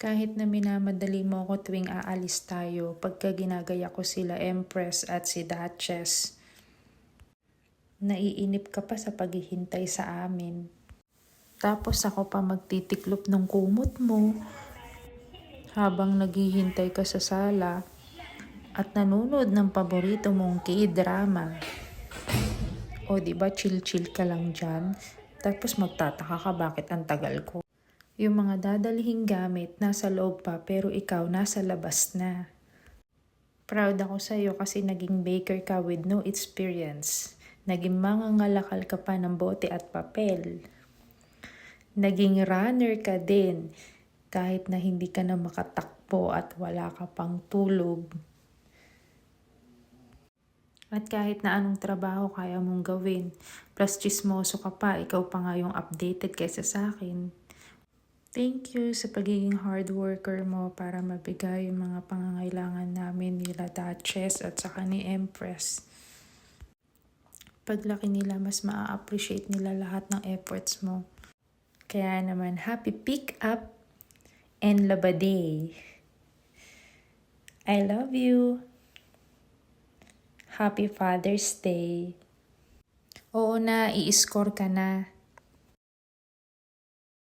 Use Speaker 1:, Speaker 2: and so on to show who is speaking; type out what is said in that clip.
Speaker 1: Kahit na minamadali mo ako tuwing aalis tayo pagka ginagaya ko sila Empress at si Duchess. Naiinip ka pa sa paghihintay sa amin. Tapos ako pa magtitiklop ng kumot mo habang naghihintay ka sa sala at nanonood ng paborito mong K-drama. O diba chill-chill ka lang dyan, tapos magtataka ka bakit ang tagal ko. Yung mga dadalhing gamit nasa loob pa pero ikaw nasa labas na. Proud ako sa'yo kasi naging baker ka with no experience. Naging mangangalakal ka pa ng bote at papel. Naging runner ka din kahit na hindi ka na makatakbo at wala ka pang tulog. At kahit na anong trabaho kaya mong gawin, plus chismoso ka pa, ikaw pa nga yung updated kaysa sa akin. Thank you sa pagiging hard worker mo para mabigay yung mga pangangailangan namin nila Duchess at saka ni Empress. Paglaki nila, mas maa-appreciate nila lahat ng efforts mo. Kaya naman, happy pick up and labade. I love you. Happy Father's Day. Oo na, i-score ka na.